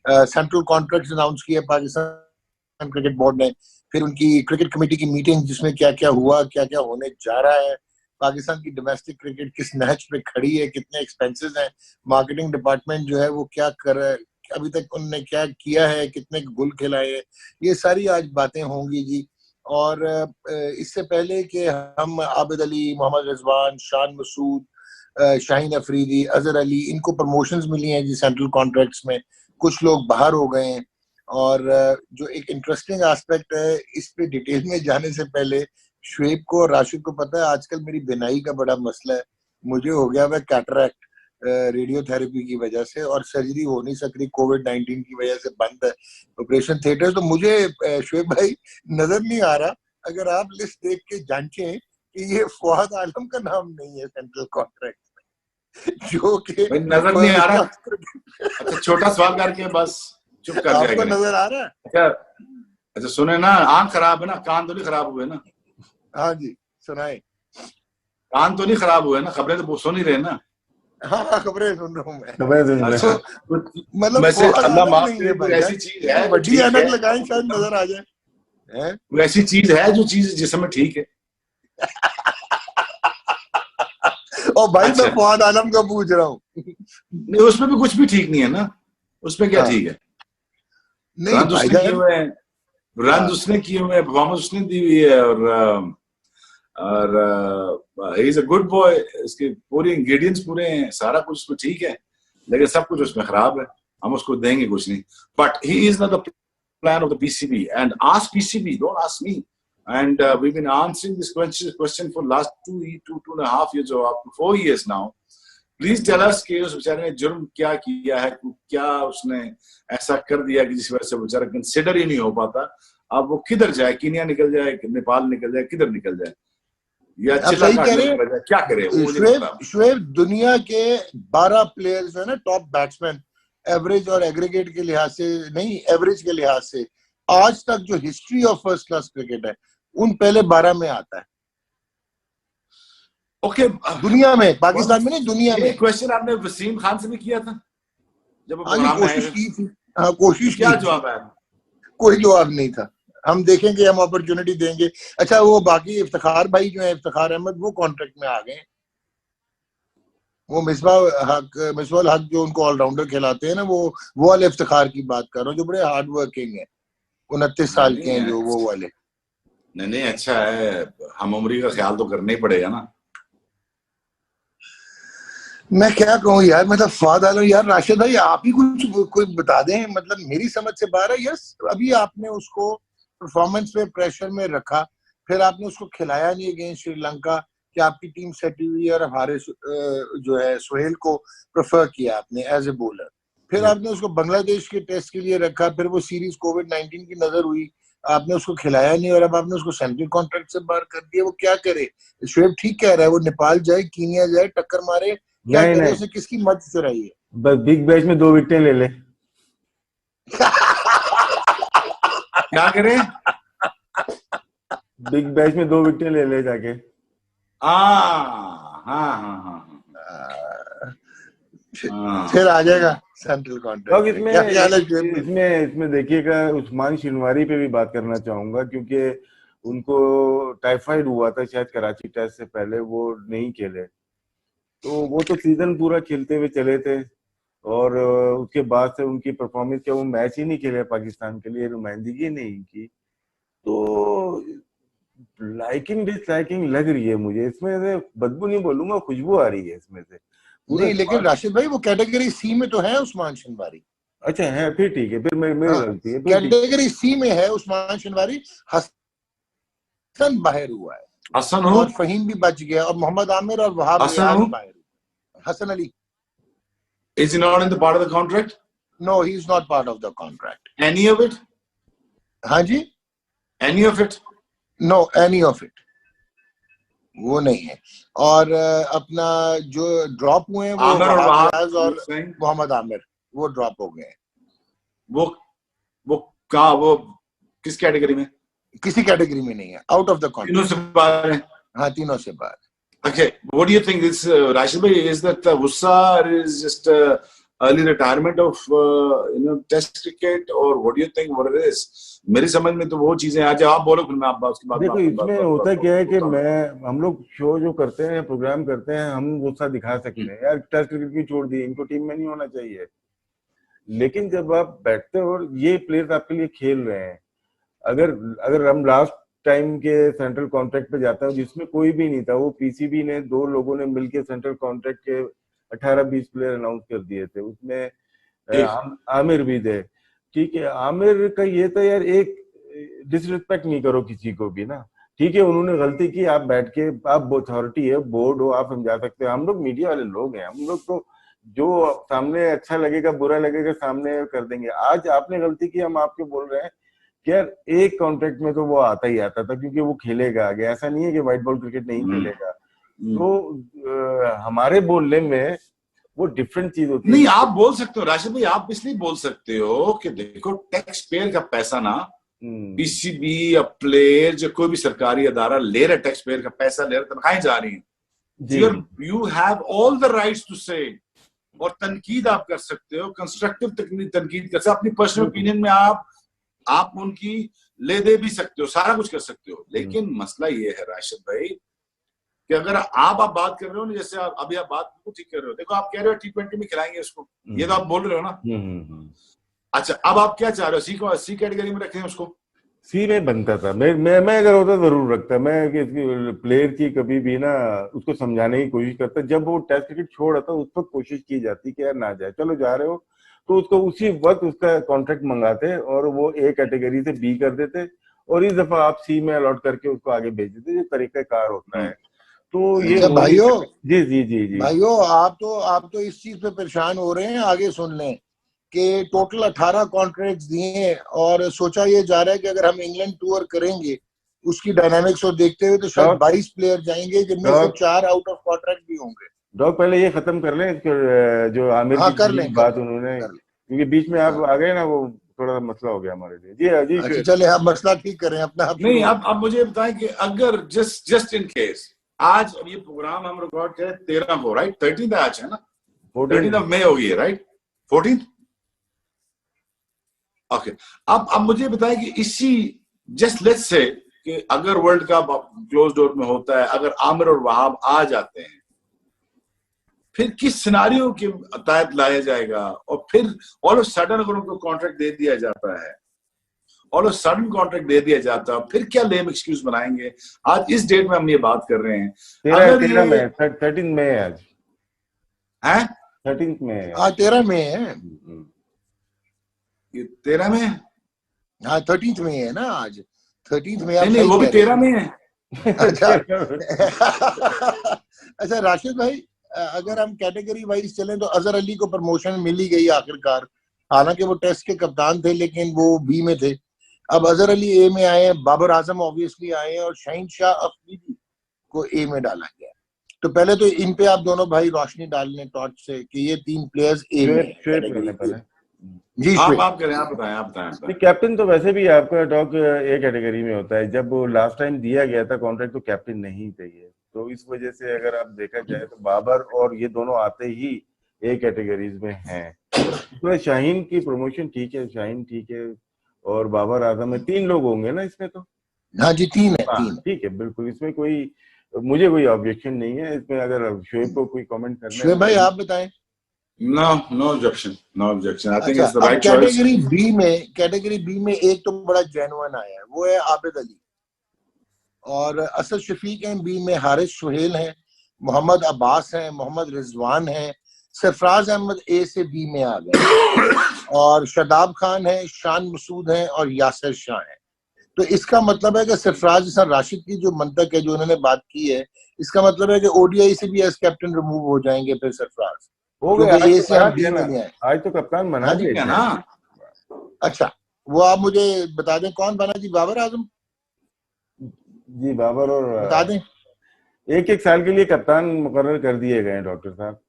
Central contracts announce किए Pakistan cricket board ने, फिर उनकी क्रिकेट कमेटी की मीटिंग जिसमें क्या क्या हुआ, क्या क्या होने जा रहा है, पाकिस्तान की डोमेस्टिक क्रिकेट किस नहज पे खड़ी है, कितने एक्सपेंसेस हैं, मार्केटिंग डिपार्टमेंट जो है वो क्या कर रहा है, अभी तक उन्होंने क्या किया है, कितने गुल खिलाए हैं, ये सारी आज बातें होंगी जी। और इससे पहले कि हम आबिद अली, मोहम्मद रिजवान, शान मसूद, शाहीन अफरीदी, अजहर अली, इनको प्रमोशंस मिली हैं जी सेंट्रल कॉन्ट्रैक्ट्स में, कुछ लोग बाहर हो गए हैं। और जो एक इंटरेस्टिंग एस्पेक्ट है, इस पे डिटेल में जाने से पहले शुएब को और राशिद को पता है आजकल मेरी बिनाई का बड़ा मसला है, मुझे हो गया हुआ कैटरैक्ट रेडियोथेरेपी की वजह से, और सर्जरी हो नहीं सक रही, कोविड-19 की वजह से बंद है ऑपरेशन थिएटर। तो मुझे शुएब भाई नजर नहीं आ रहा, अगर आप लिस्ट देख के जांचें कि ये फवाद आलम का नाम नहीं है सेंट्रल कॉन्ट्रैक्ट में, जो कि नजर नहीं आ रहा। अच्छा, छोटा सवाल करके बस चुप कर जाएगा। आपको नजर आ रहा है? अच्छा सुने ना, आंख खराब है ना, कान तो नहीं खराब हुए ना? हाँ जी सुनाए। कान तो नहीं खराब हुए ना, खबरें तो सुन ही रहे ना? हाँ खबरें सुन रहा हूँ मैं। मतलब अल्लाह माफ करे, कोई ऐसी चीज है बड़ी ऐनक लगाएं शायद नजर आ जाए, कोई ऐसी चीज है जो चीज जिसमें ठीक है। और भाई मैं फवाद आलम का पूछ रहा हूँ। नहीं, उसमें भी कुछ भी ठीक नहीं है ना, उसमें क्या ठीक है? रन उसने किए हुए हैं, रन उसने किए हुए हैं, परफॉर्मेंस उसने दी हुई है, और he is a good boy, इसके पूरे इंग्रेडिएंट्स पूरे हैं, सारा कुछ उसमें ठीक है, लेकिन सब कुछ उसमें खराब है, हम उसको देंगे कुछ नहीं। But he is not the plan of the PCB, and ask PCB, don't ask me. And we've been answering this question for last 2.5 years or 4 years now. Please tell us कि उस बेचारे ने जुर्म क्या किया है, क्या उसने ऐसा कर दिया कि जिस वजह से बेचारा कंसिडर ही नहीं हो पाता। अब वो किधर जाए, कीनिया निकल जाए, नेपाल निकल जाए, किधर निकल जाए, या चिल्ला क्या करे? शुएब, दुनिया के 12 प्लेयर्स है ना टॉप बैट्समैन, एवरेज और एग्रीगेट के लिहाज से नहीं, एवरेज के लिहाज से आज तक जो history of first class cricket है, उन पहले 12 में आता है। ओके, दुनिया में, पाकिस्तान में नहीं, दुनिया में। क्वेश्चन आपने वसीम खान से भी किया था जब कोशिश की थी। हाँ कोशिश, क्या जवाब है? कोई जवाब नहीं था। हम देखेंगे, हम अपॉर्चुनिटी देंगे। अच्छा वो बाकी इफ्तिखार भाई जो है, इफ्तिखार अहमद, वो कॉन्ट्रैक्ट में आ गए। वो मिसबाह हक जो उनको ऑलराउंडर खिलाते हैं ना, वो वाले इफ्तिखार की बात कर रहा हूँ, जो बड़े हार्ड वर्किंग है, 29 साल के हैं जो, वो वाले। नहीं अच्छा है, हम उम्री का ख्याल तो करना ही पड़ेगा ना। मैं क्या कहूँ यार, मतलब फवाद आलम, यार राशिद भाई आप ही कुछ कोई बता दें, मतलब मेरी समझ से बाहर है। यस, अभी आपने उसको परफॉर्मेंस पे प्रेशर में रखा, फिर आपने उसको खिलाया नहीं अगेंस्ट श्रीलंका कि आपकी टीम सेट हुई है, और हारिस जो है सुहेल को प्रेफर किया आपने एज ए बॉलर, फिर आपने उसको बांग्लादेश के टेस्ट के लिए रखा, फिर वो सीरीज कोविड-19 की नजर हुई, आपने उसको खिलाया नहीं, और अब आपने उसको सेंट्रल कॉन्ट्रैक्ट से बाहर कर दिया। वो क्या करे? शुएब ठीक कह रहा है, वो नेपाल जाए, कीनिया जाए, टक्कर मारे, क्या करे? उसे किसकी मदद से रही है? बस बिग बैश में 2 विकेटें ले ले। क्या करे? बिग बैश में 2 विकेटें ले ले जाके। हाँ फिर आ जाएगा सेंट्रल कॉन्ट्रैक्ट। इसमें देखिएगा, उस्मान शिनवारी पे भी बात करना चाहूंगा, क्योंकि उनको टाइफाइड हुआ था शायद कराची टेस्ट से पहले, वो नहीं खेले, तो वो तो सीजन पूरा खेलते हुए चले थे, और उसके बाद से उनकी परफॉर्मेंस क्या, वो मैच ही नहीं खेले पाकिस्तान के लिए, नुमाइंदगी नहीं की, तो लाइकिंग डिसलाइकिंग लग रही है मुझे इसमें से। बदबू नहीं बोलूंगा, खुशबू आ रही है इसमें से नहीं, लेकिन राशिद भाई वो कैटेगरी सी में तो है उस्मान शिनवारी। अच्छा है, फिर ठीक है, फिर मेरी गलती है। कैटेगरी सी में है उस्मान शिनवारी। हसन बाहर हुआ है, हसन और फहीम भी बच गया, और मोहम्मद आमिर और वहाब रियाज बाहर हुए। Hasan Ali is he not in the part of the contract? No, he is not part of the contract. Any of it? हाँ जी, any of it? No, any of it वो नहीं है। और अपना जो ड्रॉप हुए हैं, वो वहाब रियाज और मोहम्मद आमिर, वो ड्रॉप हो गए। वो किस कैटेगरी में? किसी कैटेगरी में नहीं है, आउट ऑफ द कॉन्ट्रैक्ट। तीनों से बाहर है। हाँ, तीनों से बाहर। Okay, what do you think? This Rashid bhai, is that Wussar is just early retirement of test cricket, or what do you think what it is? मेरी समझ में तो वो चीजें आज आप बोलो, फिर मैं आप उसके बाद देखो इसमें होता क्या है कि हम लोग शो जो करते हैं, प्रोग्राम करते हैं, हम वो सा दिखा सकते हैं यार टेस्ट क्रिकेट की छोड़ दी, इनको टीम में नहीं होना चाहिए। लेकिन जब आप बैठते हो और ये प्लेयर्स आपके लिए खेल रहे हैं, अगर हम लास्ट टाइम के सेंट्रल कॉन्ट्रैक्ट पे जाता है जिसमें कोई भी नहीं था, वो पीसीबी ने 2 लोगों ने मिलकर सेंट्रल कॉन्ट्रैक्ट के 18-20 प्लेयर अनाउंस कर दिए थे, उसमें आमिर भी थे। ठीक है, आमिर का ये था यार, एक डिसरिस्पेक्ट नहीं करो किसी को भी ना। ठीक है, उन्होंने गलती की, आप बैठ के, आप अथॉरिटी है, बोर्ड हो, आप समझा सकते हो। हम लोग मीडिया वाले लोग हैं, हम लोग तो जो सामने अच्छा लगेगा बुरा लगेगा सामने कर देंगे। आज आपने गलती की, हम आपके बोल रहे हैं कि यार एक कॉन्ट्रैक्ट में तो वो आता ही आता था, क्योंकि वो खेलेगा आगे, ऐसा नहीं है कि व्हाइट बॉल क्रिकेट नहीं खेलेगा। तो हमारे बोलने में वो डिफरेंट चीज होती है। नहीं, आप बोल सकते हो राशिद भाई, आप इसलिए बोल सकते हो कि देखो टैक्स पेयर का पैसा ना, पीसीबी या प्लेयर जो कोई भी सरकारी अदारा ले रहा है, टैक्स पेयर का पैसा ले रहा है, तनख्वाहें जा रही हैं। You have all the rights to say, और तनकीद आप कर सकते हो, कंस्ट्रक्टिव तनकीद कर सकते हो, अपनी पर्सनल ओपिनियन में आप उनकी ले दे भी सकते हो, सारा कुछ कर सकते हो। लेकिन मसला ये है राशिद भाई कि अगर आप बात कर रहे हो ना, जैसे अभी आप बात ठीक कर रहे हो, देखो आप कह रहे हो T20 में खिलाएंगे उसको, ये तो आप बोल रहे हो ना। अच्छा, अब आप क्या चाह रहे हो, सी कैटेगरी में रखें उसको? सी में बनता था, मैं अगर होता जरूर रखता। मैं प्लेयर की कभी भी ना उसको समझाने की कोशिश करता, जब वो टेस्ट क्रिकेट छोड़ रहा था उस वक्त कोशिश की जाती कि यार ना जाए, चलो जा रहे हो तो उसको उसी वक्त उसका कॉन्ट्रैक्ट मंगाते और वो ए कैटेगरी से बी कर देते, और इस दफा आप सी में अलॉट करके उसको आगे भेज देते, जो तरीकाकार होता है। तो ये भाइयों, जी जी जी जी भाइयों, आप तो इस चीज पे परेशान हो रहे हैं। आगे सुन लें कि टोटल 18 कॉन्ट्रैक्ट्स दिए, और सोचा ये जा रहा है कि अगर हम इंग्लैंड टूर करेंगे उसकी डायनामिक्स को देखते हुए तो शायद 22 प्लेयर जाएंगे, जिनमें से 4 आउट ऑफ कॉन्ट्रैक्ट भी होंगे। डॉग पहले ये खत्म कर लें जो आमिर की बात उन्होंने, क्योंकि बीच में आप आ गए ना, वो थोड़ा मसला हो गया हमारे लिए। जी जी, अच्छा चले, आप मसला ठीक करें अपना। नहीं, अब मुझे बताएं कि अगर जस्ट इन केस आज ये प्रोग्राम हम रिकॉर्ड करें 13 को, राइट? 13 आज है ना, 13 मई हो गई है, राइट? 14 ओके। अब मुझे बताएं कि इसी जस्ट लेट्स से कि अगर वर्ल्ड कप क्लोज डोर में होता है, अगर आमिर और वहाब आ जाते हैं, फिर किस सिनारियो के तहत लाया जाएगा? और फिर ऑल ऑफ सडन अगर उनको कॉन्ट्रैक्ट दे दिया जाता है, ऑल ऑफ सडन कॉन्ट्रैक्ट दे दिया जाता है, फिर क्या लेम एक्सक्यूज बनाएंगे? आज इस डेट में हम ये बात कर रहे हैं, 13 में आज है, 13 में आज 13 में है, ये 13 में, हाँ 13 में है ना आज, 13 में। नहीं, वो भी 13 में है। अच्छा राशिद भाई, अगर हम कैटेगरी वाइज चलें तो अजहर अली को प्रमोशन मिल ही गई आखिरकार। हालांकि वो टेस्ट के कप्तान थे लेकिन वो बी में थे। अब अजहर अली ए में आए हैं, बाबर आजम ऑब्वियसली आए हैं, और शाहीन शाह अफरीदी को ए में डाला गया। तो पहले तो इन पे आप दोनों भाई रोशनी डाल लें टॉर्च से कि ये 3 प्लेयर्स ए में। जी आप करें, आप बताएं। कैप्टन तो वैसे भी आपका डॉग ए कैटेगरी में होता है। जब लास्ट टाइम दिया गया था कॉन्ट्रैक्ट तो कैप्टन नहीं चाहिए, तो इस वजह से अगर आप देखा जाए तो बाबर और ये दोनों आते ही ए कैटेगरीज में हैं। तो शाहीन की प्रमोशन ठीक है, शाहीन ठीक है, और बाबर आजम में 3 लोग होंगे ना इसमें तो। हाँ जी, 3 है। ठीक है, बिल्कुल, इसमें मुझे कोई ऑब्जेक्शन नहीं है इसमें। अगर शोएब को कोई कमेंट करना है, शोएब भाई आप बताएं। No objection. I think it's the right choice. Category B में एक तो बड़ा जेन्युइन आया है, वो है आबिद अली, और असद शफीक हैं। बी में हारिस सुहेल हैं, मोहम्मद अब्बास हैं, मोहम्मद रिजवान हैं, सरफराज अहमद ए से बी में आ गए, और शादाब खान है, शान मसूद हैं, और यासिर शाह हैं। तो इसका मतलब है कि सरफराज हसन राशिद की जो मंतक है, जो उन्होंने बात की है, इसका मतलब है कि ओडीआई से भी एज कैप्टन रिमूव हो जाएंगे फिर सरफराज हो गए। आज तो कप्तान बना दिया ना। अच्छा, वो आप मुझे बता दें कौन बना जी? बाबर आजम जी, बाबर, और बता दें 1-1 साल के लिए कप्तान मुकर्रर कर दिए गए डॉक्टर साहब।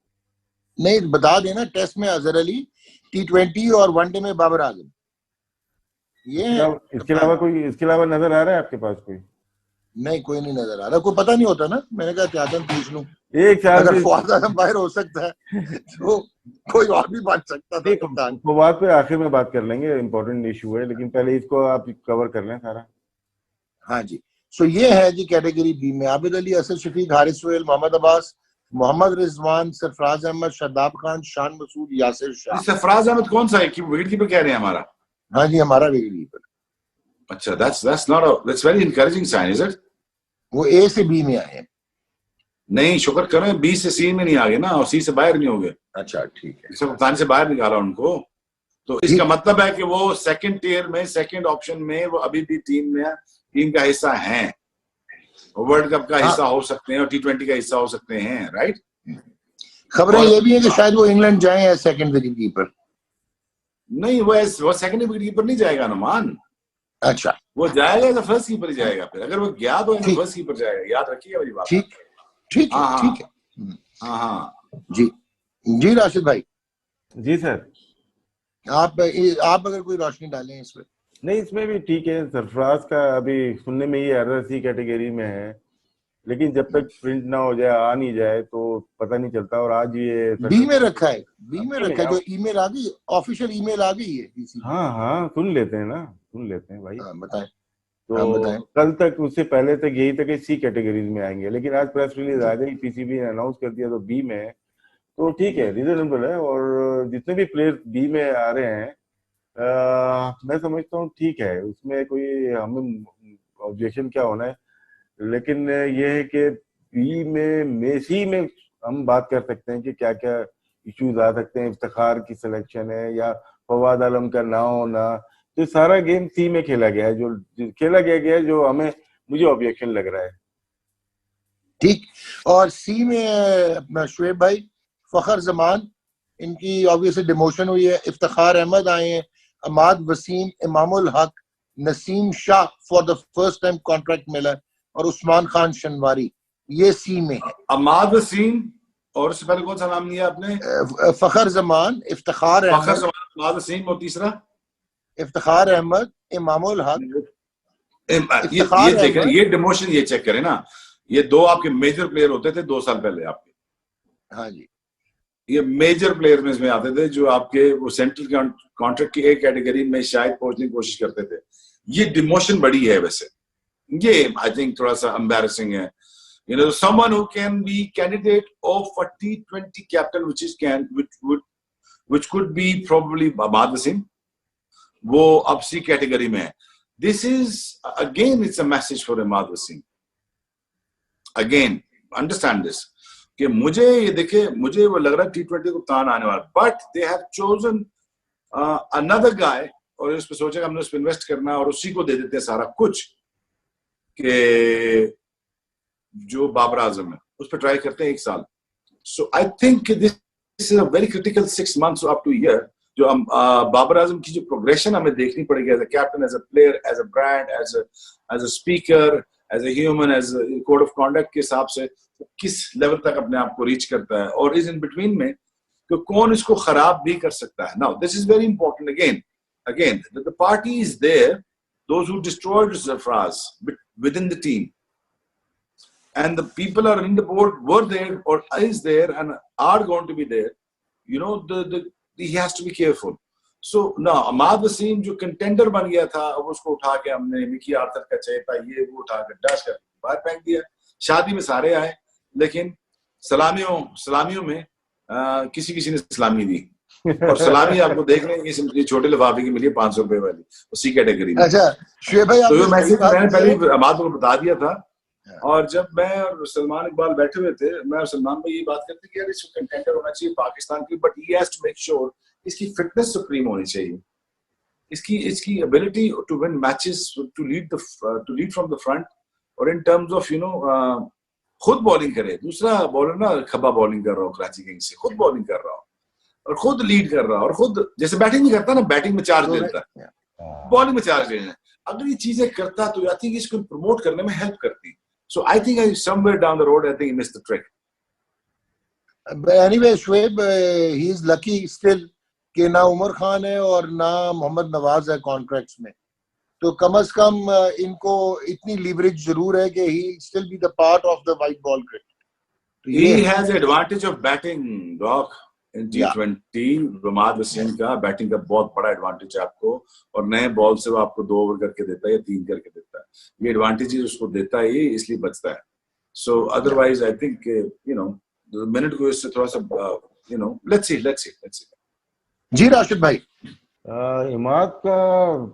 नहीं, बता देना। टेस्ट में अजहर अली, T20 और वनडे में बाबर आजम। ये इसके अलावा नजर आ रहा है आपके पास कोई? नहीं, कोई नहीं नजर आ रहा। कोई पता नहीं होता ना, मैंने कहा चाहता पूछ लूं। एक साल अगर फवाद आजम बाहर हो सकता है तो कोई और भी बन सकता था कप्तान। वो बात पे आखिर में बात कर लेंगे, इम्पोर्टेंट इशू है, लेकिन पहले इसको आप कवर कर लें सारा। हाँ जी, सो ये है जी कैटेगरी बी में आबिद अली, असद शफीक, हारिस सोहेल, मोहम्मद अब्बास, मोहम्मद रिजवान, सरफराज अहमद, शादाब खान, शान मसूद, यासिर शाह। सरफराज अहमद कौन सा है कि विकेट कीपर कह रहे हैं हमारा? हाँ जी, हमारा विकेट कीपर। अच्छा, that's very encouraging sign, is it? वो ए से बी में आए हैं। नहीं, शुक्र करें बी से सी में नहीं आ गए ना, और सी से बाहर नहीं हो गए। अच्छा ठीक है, कप्तान से बाहर निकाला उनको, तो इसका मतलब है कि वो सेकंड टियर में, सेकंड ऑप्शन में वो अभी भी टीम में, टीम का हिस्सा हैं, वर्ल्ड कप का हिस्सा हो सकते हैं और T20 का हिस्सा हो सकते हैं, राइट? खबरें ये भी है कि शायद वो इंग्लैंड जाए एज सेकंड विकेट कीपर। नहीं, वो सेकंड विकेट कीपर नहीं जाएगा अनुमान। अच्छा, वो जाएगा एज फर्स्ट कीपर ही जाएगा, फिर अगर वो गया तो एज फर्स्ट कीपर जाएगा, याद रखिएगा मेरी बात। ठीक ठीक है, ठीक है। हाँ हाँ जी जी, राशिद भाई। जी सर, आप अगर कोई रोशनी डालें इस पर। नहीं इसमें भी ठीक है, सरफराज का अभी सुनने में ये अदर सी कैटेगरी में है, लेकिन जब तक प्रिंट ना हो जाए, आ नहीं जाए तो पता नहीं चलता। और आज ये बी में रखा है, बी में रखा है, जो ईमेल आ गई, ऑफिशियल ईमेल आ गई है। हाँ हाँ, सुन लेते हैं ना, सुन लेते हैं भाई। बताएं। तो कल तक, उससे पहले तक यही तक सी कैटेगरीज में आएंगे, लेकिन आज प्रेस रिलीज आ गई, पीसीबी ने अनाउंस कर दिया तो बी में है, तो ठीक है, रीजनेबल है। और जितने भी प्लेयर बी में आ रहे हैं, मैं समझता हूँ ठीक है, उसमें कोई हमें ऑब्जेक्शन क्या होना है। लेकिन ये है कि बी में सी में हम बात कर सकते हैं कि क्या क्या इश्यूज आ सकते हैं। इफ्तिखार की सिलेक्शन है या फवाद आलम का ना होना, तो सारा गेम सी में खेला गया है, जो खेला गया है, जो हमें, मुझे ऑब्जेक्शन लग रहा है। ठीक, और सी में अपना शुएब भाई, फखर जमान, इनकी ऑब्वियसली डिमोशन हुई है। इफ्तिखार अहमद आए हैं, अमाद Wasim, Imamul Haq, Naseem Shah for the first time contract मिला, और उस्मान खान शनवारी, ये सी में है। अमाद वसीम, और उससे पहले कौन सा नाम लिया आपने? फखर जमान, इफ्तिखार अहमद, अमाद वसीम, और तीसरा इफ्तिखार अहमद, इमामुल हक। ये देखें, ये डिमोशन ये चेक करें ना, ये दो आपके मेजर प्लेयर होते थे 2 साल पहले आपके। हाँ जी, ये मेजर प्लेयर में इसमें आते थे, जो आपके वो सेंट्रल कॉन्ट्रैक्ट की एक कैटेगरी में शायद पहुंचने की कोशिश करते थे। ये डिमोशन बड़ी है वैसे, ये आई थिंक थोड़ा सा एम्बैरेसिंग है। You know, someone who can be candidate of a T20 captain, which could be probably Ahmad Wasim, वो अब सी कैटेगरी में है। This is again, it's a message for Ahmad Wasim. Again, understand this. कि मुझे ये देखे, मुझे वो लग रहा है T20 को तान आने वाला, but they have chosen another guy, और इस पे सोचा हमने उस पे इन्वेस्ट करना और उसी को दे देते हैं सारा कुछ, कि जो बाबर आजम है उस पर ट्राई करते हैं 1 साल। So I think this is a very critical 6 months up to year, जो हम बाबर आजम की जो प्रोग्रेशन हमें देखनी पड़ेगी as a captain, as a player, as a brand, as a speaker, as a human, as code of conduct के हिसाब से किस लेवल तक अपने आप को रीच करता है, और इज इन बिटवीन में तो कौन इसको खराब भी कर सकता है। Now this is very important again the party is there, those who destroyed Zafraz within the team, and the people are in the board, were there or is there and are going to be there, you know, he has to be careful. So now Ahmad Wasim जो contender बन गया था, अब उसको उठा के हमने Mickey Arthur का चहेता ये वो उठा के डैश कर बाहर फेंक दिया। शादी में सारे आए, लेकिन सलामियों में किसी ने सलामी दी, और सलामी आपको देख लें, ये छोटे लिफाफे की मिली है 500 रुपए वाली, उसी कैटेगरी में। अच्छा शुएब भाई, तो मैंने पहले अहमद को बता दिया था, और जब मैं और सलमान इकबाल बैठे हुए थे, मैं और सलमान भाई ये बात करते कि यार इसको कंटेंडर होना चाहिए पाकिस्तान की, but he has to make sure इसकी फिटनेस सुप्रीम होनी चाहिए, इसकी ability to win matches, to lead from the front, और in terms of you know खुद बॉलिंग करे। दूसरा बॉलर ना खब्बा बॉलिंग कर रहा हो कराची किंग्स से, खुद बॉलिंग कर रहा हो और खुद लीड कर रहा हो, और खुद जैसे बैटिंग नहीं करता ना, बैटिंग में चार्ज लेता है, बॉलिंग में चार्ज लेना है। अगर ये चीजें करता तो आई थिंक इसको प्रमोट करने में हेल्प करती। So I think somewhere down the road, I think he missed the trick. But anyway, Shoaib, he is lucky still कि ना उमर खान है और ना मोहम्मद नवाज है कॉन्ट्रैक्ट्स में, तो कम से कम इनको इतनी लीवरेज जरूर है कि he still be the part of the white ball cricket. He has advantage of batting, Doc. In T20 रमाद Wasim का बैटिंग का बहुत बड़ा एडवांटेज है आपको, और नए बॉल से वो आपको 2 ओवर करके देता है या 3 करके देता है, ये एडवांटेज उसको देता है, ये इसलिए बचता है। सो अदरवाइज आई थिंक मिनट को इससे थोड़ा सा लेट्स सी। जी राशिद भाई, इमाद का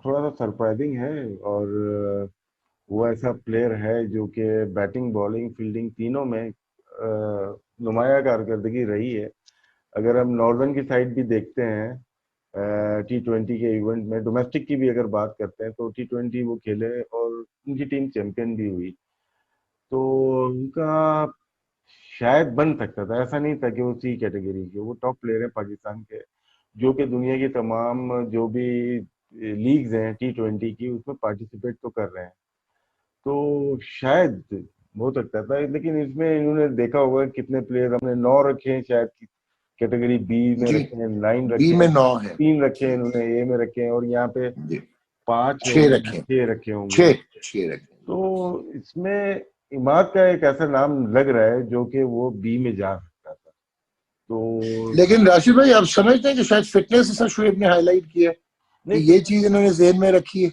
थोड़ा सा सरप्राइजिंग है, और वो ऐसा प्लेयर है जो कि बैटिंग, बॉलिंग, फील्डिंग तीनों में नुमाया कारकर्दगी रही है। अगर हम नॉर्दर्न की साइड भी देखते हैं T20 के इवेंट में, डोमेस्टिक की भी अगर बात करते हैं तो T20 वो खेले और उनकी टीम चैंपियन भी हुई, तो उनका शायद बन सकता था, ऐसा नहीं था कि वो सी कैटेगरी के, वो टॉप प्लेयर है पाकिस्तान के, जो कि दुनिया की तमाम जो भी लीग्स हैं T20 की उसमें पार्टिसिपेट तो कर रहे हैं, तो शायद हो सकता था। लेकिन इसमें इन्होंने देखा होगा कितने प्लेयर हमने 9 रखे हैं, शायद कैटेगरी बी में रखे हैं, 9 रखे बी में हैं, 9 है, 3 रखे हैं इन्होंने ए में रखे हैं, और यहाँ पे 5 6 रखे, 6 रखे होंगे, 6 रखे। तो इसमें इमाद का एक ऐसा नाम लग रहा है जो कि वो बी में जा सकता था। तो लेकिन राशिद भाई, आप समझते हैं कि शायद फिटनेस ऐसा शुएब ने हाईलाइट किया कि ये चीज इन्होंने ज़हन में रखी है?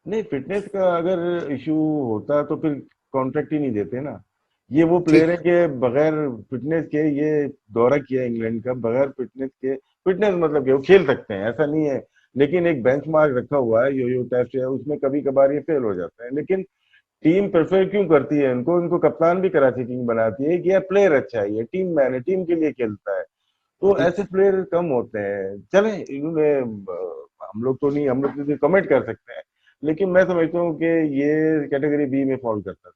नहीं, फिटनेस का अगर इशू होता तो फिर कॉन्ट्रैक्ट ही नहीं देते ना। ये वो प्लेयर है कि बगैर फिटनेस के ये दौरा किया इंग्लैंड का, बगैर फिटनेस के, फिटनेस मतलब कि वो खेल सकते हैं ऐसा नहीं है, लेकिन एक बेंचमार्क रखा हुआ है, यो टेस्ट है, उसमें कभी कभार ये फेल हो जाता है। लेकिन टीम प्रेफर क्यों करती है इनको, इनको कप्तान भी कराची टीम बनाती है कि यार प्लेयर अच्छा है, ये टीम मैन है, टीम के लिए खेलता है, तो ऐसे प्लेयर कम होते हैं। चले इन्होंने, हम लोग तो कमेंट कर सकते हैं, लेकिन मैं समझता हूँ कि ये कैटेगरी बी में फॉल करता था।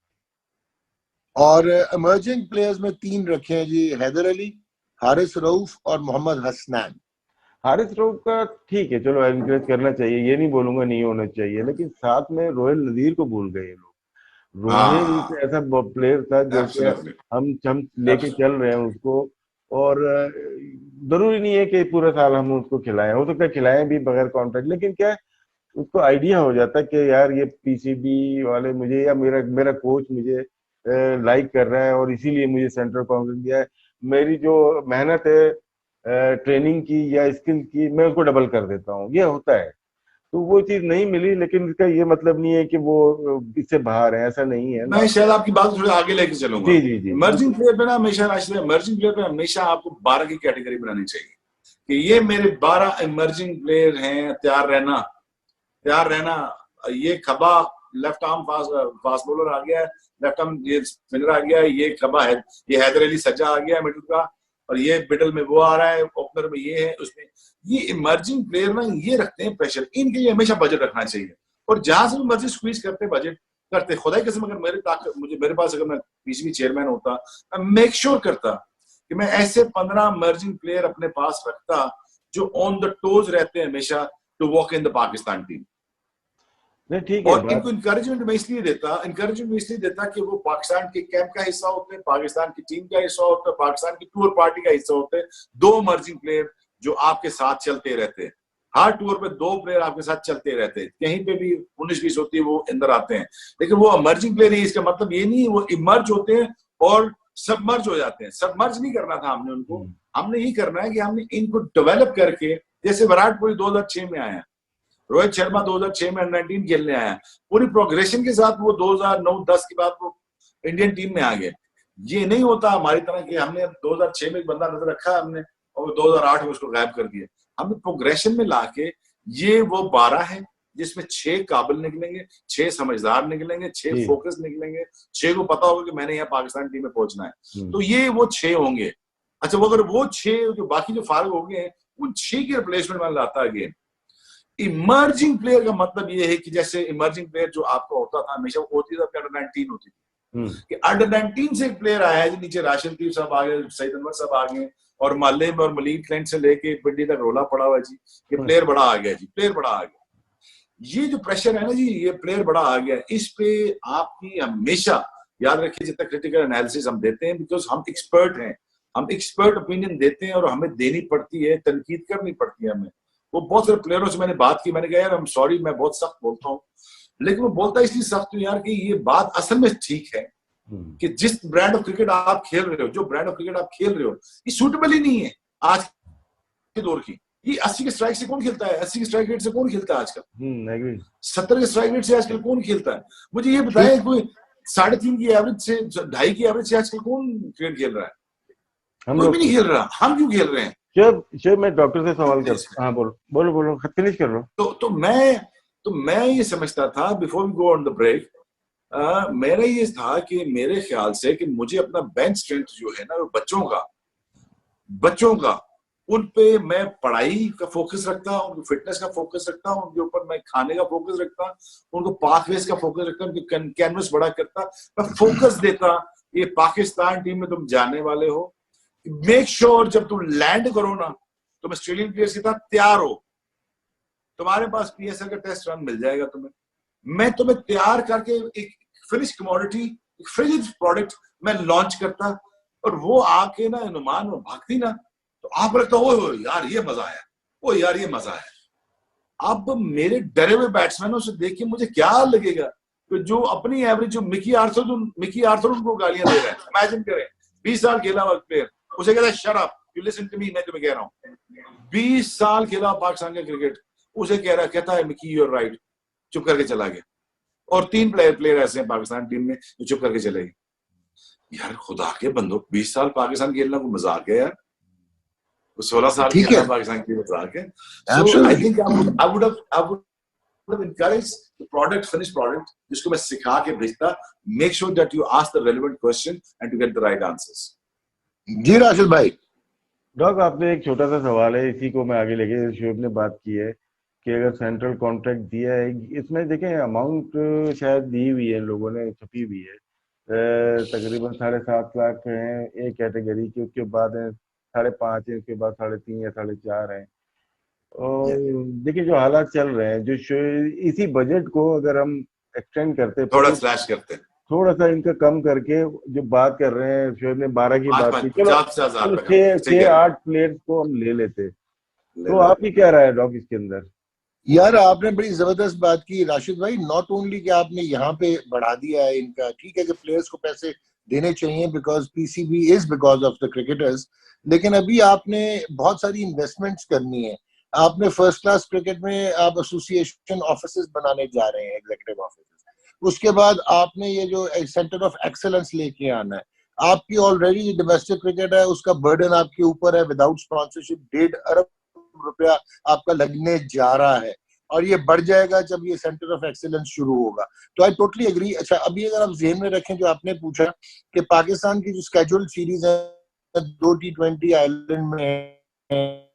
और इमर्जिंग प्लेयर्स में 3 रखे हैं जी, हैदर अली, हारिस रऊफ और मोहम्मद हसनैन। हारिस रऊफ का ठीक है, चलो एनकरेज करना चाहिए, ये नहीं बोलूंगा नहीं होना चाहिए, लेकिन साथ में रोहिल नजीर को भूल गए लोग। रोहिल ऐसा प्लेयर था जो कि हम लेके चल रहे हैं उसको, और जरूरी नहीं है कि पूरा साल हम उसको खिलाएं, हो सकता है खिलाएं भी बगैर कॉन्ट्रैक्ट, लेकिन क्या उसको आइडिया हो जाता है कि यार ये पीसीबी वाले मुझे, या मेरा कोच मुझे लाइक कर रहा है और इसीलिए मुझे सेंट्रल कॉन्ट्रैक्ट दिया है, मेरी जो मेहनत है ट्रेनिंग की या स्किल की, मैं उसको डबल कर देता हूँ, ये होता है। तो वो चीज नहीं मिली, लेकिन इसका ये मतलब नहीं है कि वो इससे बाहर है, ऐसा नहीं है। मैं शायद आपकी बात थोड़ी आगे लेके चलूंगा। जी। इमर्जिंग प्लेयर पे ना हमेशा आपको 12 की कैटेगरी बनानी चाहिए कि ये मेरे 12 इमर्जिंग प्लेयर हैं, तैयार रहना। ये खबा लेफ्ट आर्म फास्ट बॉलर आ गया है, लेफ्ट आर्म ये स्पिनर आ गया है, ये खबा है, ये हैदर अली सज्जा आ गया है मिडिल का, और ये मिडिल में वो आ रहा है, ओपनर में ये है, उसमें ये इमर्जिंग प्लेयर ना ये रखते हैं प्रेशर, इनके लिए हमेशा बजट रखना चाहिए, और जहां से भी मर्जी स्क्वीज करते बजट करते। खुदा की कसम, अगर मेरे पास अगर मैं पीसीबी चेयरमैन होता, मैं मेक श्योर करता कि मैं ऐसे 15 इमर्जिंग प्लेयर अपने पास रखता जो ऑन द टोज रहते हैं हमेशा to walk in the Pakistan team. ठीक है, और इनको इंकरेजमेंट मैं इसलिए देता कि वो पाकिस्तान के कैंप का हिस्सा होते हैं, पाकिस्तान की टीम का हिस्सा होता है, पाकिस्तान की टूर पार्टी का हिस्सा होते हैं। 2 इमर्जिंग प्लेयर जो आपके साथ चलते रहते हैं, हर टूर पे 2 प्लेयर आपके साथ चलते रहते हैं, कहीं पे भी 19-20 होती है वो अंदर आते हैं, लेकिन वो इमर्जिंग प्लेयर है, इसका मतलब ये नहीं वो इमर्ज होते हैं और सबमर्ज हो जाते हैं। सबमर्ज नहीं करना था हमने उनको, हमने ये करना है कि हमने इनको डेवलप करके, जैसे विराट कोहली 2006 में आया, रोहित शर्मा 2006 में अंडर-19 खेलने आया, पूरी प्रोग्रेशन के साथ वो 2009-10 के बाद वो इंडियन टीम में आ गए। ये नहीं होता हमारी तरह कि हमने 2006 में एक बंदा नजर रखा हमने और 2008 में उसको गायब कर दिया। हमने प्रोग्रेशन में लाके, ये वो 12 है जिसमें 6 काबिल निकलेंगे, 6 समझदार निकलेंगे, 6 फोकस निकलेंगे, 6 को पता होगा कि मैंने यहाँ पाकिस्तान टीम में पहुंचना है, तो ये वो 6 होंगे। अच्छा, वो अगर वो 6 जो बाकी जो फारिग हो गए हैं उन 6 की रिप्लेसमेंट में लाता है गेम। इमर्जिंग प्लेयर का मतलब ये है कि जैसे इमर्जिंग प्लेयर जो आपका होता था हमेशा वो होती था, अंडर-19 होती थी, कि अंडर-19 से एक प्लेयर आया है, नीचे राशिद लतीफ साहब आ गए, सईद अनवर साहब आ गए, और माले में और मलिक क्लाइंट से लेके पिंडी तक रोला पड़ा हुआ जी कि प्लेयर बड़ा आ गया जी, प्लेयर बड़ा आ गया। ये जो प्रेशर है ना जी, ये प्लेयर बड़ा आ गया, इस पे आपकी हमेशा याद रखिए जितना क्रिटिकल एनालिसिस हम देते हैं, बिकॉज हम एक्सपर्ट हैं, हम एक्सपर्ट ओपिनियन देते हैं और हमें देनी पड़ती है, तनकीद करनी पड़ती है हमें। वो बहुत सारे प्लेयरों से मैंने बात की, मैंने कहा यार I'm सॉरी, मैं बहुत सख्त बोलता हूँ, लेकिन वो बोलता इसलिए सख्त हूँ यार कि ये बात असल में ठीक है कि जिस ब्रांड ऑफ क्रिकेट आप खेल रहे हो, जो ब्रांड ऑफ क्रिकेट आप खेल रहे हो, ये सूटेबल ही नहीं है आज के दौर की। ये 80 के स्ट्राइक से कौन खेलता है? 80 के स्ट्राइक रेट से कौन खेलता है आजकल? 70 के स्ट्राइक रेट से आजकल कौन खेलता है? मुझे ये बताएं, कोई 3.5 की एवरेज से 2.5 की एवरेज से आजकल कौन क्रिकेट खेल रहा है? कोई भी नहीं खेल रहा। हम क्यों खेल रहे हैं? जब मैं डॉक्टर से सवाल करता, हाँ बोलो फिनिश कर लो। तो मैं ये समझता था before we go on the break, मेरा ये था कि मेरे ख्याल से कि मुझे अपना बेंच स्ट्रेंथ जो है ना, वो बच्चों का उन पे मैं पढ़ाई का फोकस रखता, उनकी फिटनेस का फोकस रखता, उनके ऊपर मैं खाने का फोकस रखता, उनको पाथवेज का फोकस रखता, उनकी कैनवस बड़ा करता, मैं फोकस देता। ये पाकिस्तान टीम में तुम जाने वाले हो, मेक श्योर जब तुम लैंड करो ना, तुम ऑस्ट्रेलियन प्लेयर्स के साथ तैयार हो, तुम्हारे पास PSL का टेस्ट रन मिल जाएगा तुम्हें। मैं तुम्हें तैयार करके एक फिनिश कमोडिटी, एक फिनिश प्रोडक्ट मैं लॉन्च करता, और वो आके ना नुमान में भागती ना, तो आपको लगता ओ यार ये मजा आया, ओ यार ये मजा आया। अब मेरे डरे हुए बैट्समैनों से देख के मुझे क्या लगेगा कि जो अपनी एवरेज, जो मिकी आर्थर उनको गालियां दे रहे हैं। इमेजिन करें 20 साल खेला हुआ प्लेयर, उसे कहता है shut up, you listen to me, मैं तुम्हें कह रहा हूँ 20 साल खेला पाकिस्तान का क्रिकेट, उसे कहता है मिकी यू आर राइट, चुप करके चला गया। और 3 प्लेयर ऐसे हैं पाकिस्तान टीम में जो चुप करके चले गए। यार खुदा के बंदो, 20 साल पाकिस्तान खेलना कोई मजाक है यार? 16 साल खेलना पाकिस्तान की मजाक है? So I think I would have encouraged the product, finished product, जिसको मैं सिखा के भेजता। Make sure that you ask the relevant question and to get the right answers. जी राशिद भाई। डॉग, आपने एक छोटा सा सवाल है, इसी को मैं आगे लेके, शोएब ने बात की है कि अगर सेंट्रल कॉन्ट्रैक्ट दिया है, इसमें देखें अमाउंट शायद दी हुई है, लोगों ने छपी हुई है, तकरीबन 7.5 लाख हैं एक कैटेगरी की, उसके बाद 5.5 है, उसके बाद 3.5 या 4.5 है। और देखिए जो हालात चल रहे हैं, जो इसी बजट को अगर हम एक्सटेंड करते, थोड़ा स्लैश करते, थोड़ा सा इनका कम करके, जो बात कर रहे हैं शोएब ने 12 की बात की, चलो 6-8 प्लेयर्स को हम ले लेते। तो आपकी क्या राय है डॉग इसके अंदर? यार आपने बड़ी जबरदस्त बात की राशिद भाई। नॉट ओनली कि आपने यहाँ पे बढ़ा दिया है इनका, ठीक है कि प्लेयर्स को पैसे देने चाहिए because PCB is because of the cricketers, लेकिन अभी आपने बहुत सारी इन्वेस्टमेंट्स करनी है। आपने फर्स्ट क्लास क्रिकेट में आप एसोसिएशन ऑफिसेस बनाने जा रहे हैं, एग्जीक्यूटिव ऑफिसेस। उसके बाद आपने ये जो सेंटर ऑफ एक्सेलेंस लेके आना है। आपकी ऑलरेडी डोमेस्टिक क्रिकेट है, उसका बर्डन आपके ऊपर है। विदाउट स्पॉन्सरशिप 1.5 अरब रुपया आपका लगने जा रहा है, और ये बढ़ जाएगा जब ये सेंटर ऑफ एक्सीलेंस शुरू होगा। तो आई टोटली एग्री। अच्छा, अभी अगर आप ज़हन में रखें जो आपने पूछा कि पाकिस्तान की जो स्केड्यूल्ड सीरीज है, 2 T20 आयरलैंड में है,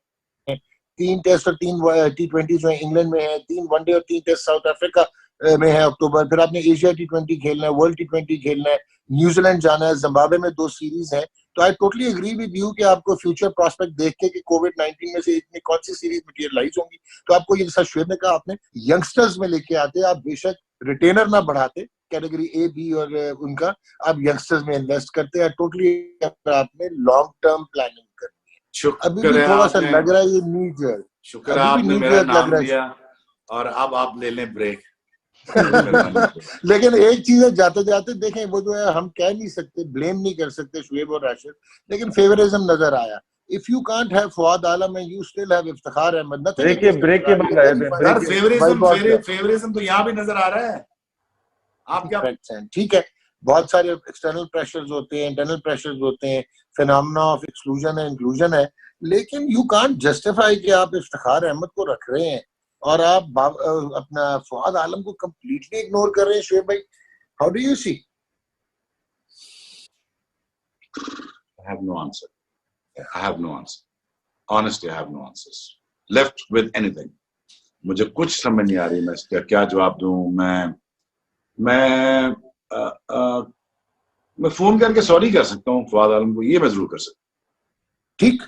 3 टेस्ट और 3 T20 जो है इंग्लैंड में है, 3 वनडे और 3 टेस्ट साउथ अफ्रीका में है अक्टूबर। फिर आपने एशिया T20 खेलना है, वर्ल्ड T20 खेलना है, न्यूजीलैंड जाना है, जिम्बाब्वे में 2 सीरीज हैं। तो I totally agree with you कि आपको फ्यूचर प्रोस्पेक्ट देख के कि कोविड-19 में से इतनी कौन सी सीरीज मटेरियलाइज होंगी, तो आपको ये जैसा शोएब ने कहा, आपने यंगस्टर्स में लेके आते, आप बेशक रिटेनर ना बढ़ाते, कैटेगरी A, B और उनका आप यंगस्टर्स में इन्वेस्ट करते हैं। टोटली आपने लॉन्ग टर्म प्लानिंग करनी है। अभी भी थोड़ा सा लग रहा है ये न्यू ईयर, शुक्र है आपने मेरा नाम लिया, और अब आप ले लें ब्रेक। लेकिन एक चीज है, जाते जाते देखें, वो जो है हम कह नहीं सकते, ब्लेम नहीं कर सकते शोएब और राशिद, लेकिन फेवरिज्म नजर आया। If you can't have Fawad Alam and you still have Iftikhar Ahmed, break के बाद आए थे। फेवरिज्म तो यहाँ भी नजर आ रहा है। आप क्या ठीक है, बहुत सारे एक्सटर्नल प्रेशर्स होते हैं, इंटरनल प्रेशर्स होते हैं, फिनोमेना ऑफ एक्सक्लूजन है, इंक्लूजन है, लेकिन यू कांट जस्टिफाई कि आप इफ्तिखार अहमद को रख रहे हैं और आप अपना फवाद आलम को कंप्लीटली इग्नोर कर रहे हैं। शोएब भाई, how do you see? I have no answer. I have no answer. Honestly, I have no answers left with anything. मुझे कुछ समझ नहीं आ रही मैं इसका क्या जवाब दूं। मैं फोन करके सॉरी कर सकता हूँ फवाद आलम को, ये मैं जरूर कर सकता हूँ। ठीक,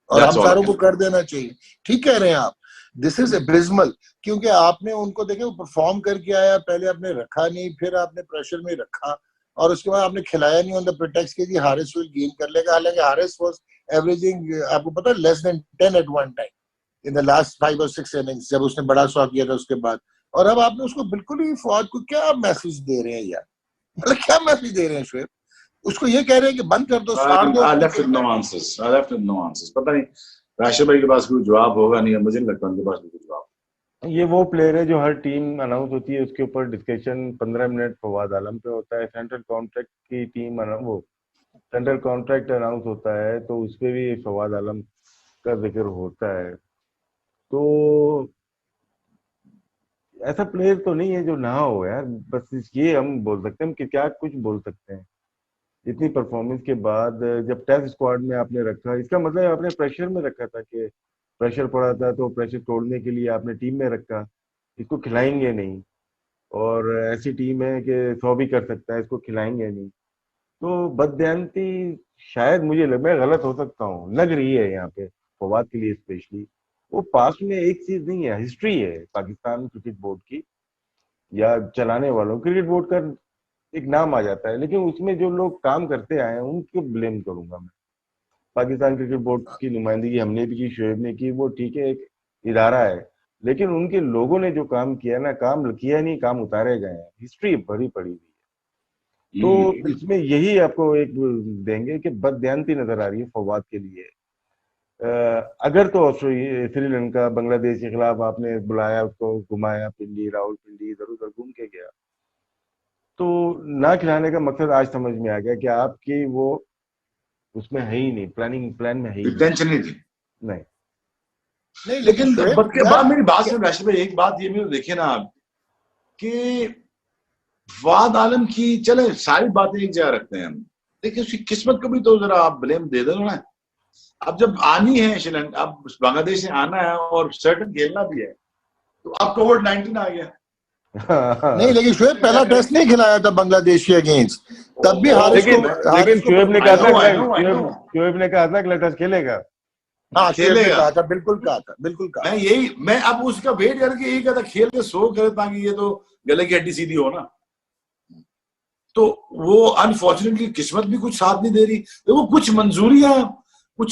और हम सारों को कर देना चाहिए। ठीक कह रहे हैं आप। दिस इज एब्रिजमल, क्योंकि आपने उनको देखे वो परफॉर्म करके आया, पहले आपने रखा नहीं, फिर आपने प्रेशर में रखा, और उसके बाद आपने खिलाया नहीं ऑन द प्रिटेक्स्ट के जी हारिस विल गेन कर लेगा। हालांकि हारिस वाज एवरेजिंग, आपको पता है, less than 10 at one time in the last 5 और 6 इनिंग्स, जब उसने बड़ा शॉट किया था उसके बाद। और अब आपने उसको बिल्कुल ही, फौज को क्या मैसेज दे रहे हैं यार, मतलब क्या मैसेज दे रहे हैं शोएब? उसको ये कह रहे हैं कि बंद कर दो, I left with no answers. पता नहीं राशिद भाई के पास कोई जवाब होगा नहीं, मुझे नहीं लगता उनके पास कोई जवाब। ये वो प्लेयर है जो हर टीम अनाउंस होती है उसके ऊपर डिस्कशन 15 मिनट फवाद आलम पे होता है। सेंट्रल कॉन्ट्रैक्ट की टीम वो सेंट्रल कॉन्ट्रैक्ट अनाउंस होता है तो उस पर भी फवाद आलम का जिक्र होता है। तो ऐसा प्लेयर तो नहीं है जो ना हो यार, बस ये हम बोल सकते हैं कि क्या कुछ बोल सकते हैं। इतनी परफॉर्मेंस के बाद जब टेस्ट स्क्वाड में आपने रखा, इसका मतलब आपने प्रेशर में रखा था कि प्रेशर पड़ा था तो प्रेशर तोड़ने के लिए आपने टीम में रखा। इसको खिलाएंगे नहीं और ऐसी टीम है कि 100 भी कर सकता है, इसको खिलाएंगे नहीं। तो बददियानती शायद मुझे मैं गलत हो सकता हूँ, लग रही है यहाँ पे फवाद के लिए स्पेशली। वो पास्ट में एक चीज नहीं है, हिस्ट्री है पाकिस्तान क्रिकेट बोर्ड की या चलाने वालों क्रिकेट बोर्ड का एक नाम आ जाता है, लेकिन उसमें जो लोग काम करते आए हैं उनको ब्लेम करूंगा मैं। पाकिस्तान क्रिकेट बोर्ड की नुमाइंदगी हमने भी की, शोएब ने की, वो ठीक है एक इदारा है, लेकिन उनके लोगों ने जो काम किया ना, काम किया नहीं, काम उतारे गए हैं, हिस्ट्री भरी पड़ी हुई है। तो इसमें यही आपको एक देंगे कि बददियानती नजर आ रही है फवाद के लिए। अगर तो श्रीलंका बांग्लादेश के खिलाफ आपने बुलाया, उसको घुमाया पिंडी, रावलपिंडी, इधर उधर घूम के गया, तो ना खिलाने का मकसद आज समझ में आ गया कि आपकी वो उसमें है ही नहीं, प्लान में है ही टेंशन नहीं थी। नहीं लेकिन मेरी बात सुन राशिद भाई, एक बात ये भी देखिए ना आप कि फवाद आलम की, चले सारी बातें एक जगह रखते हैं हम, देखिए उसकी किस्मत को भी तो जरा आप ब्लेम दे दो ना। अब जब आनी है श्रीलंका, अब बांग्लादेश से आना है और सर्टन खेलना भी है, तो अब कोविड-19 आ गया। नहीं, लेकिन शोएब पहला टेस्ट नहीं खिलाया था बांग्लादेश के अगेंस्ट, तब भी लेकिन शोएब ने कहा था कि टेस्ट खेलेगा। हाँ, खेलेगा कहा था, बिल्कुल कहा था, बिल्कुल कहा। मैं अब उसका वेट करके यही कहता खेल के सो करे ताकि ये तो गले की हड्डी सीधी हो ना। तो वो अनफॉर्चुनेटली किस्मत भी कुछ साथ नहीं दे रही। देखो कुछ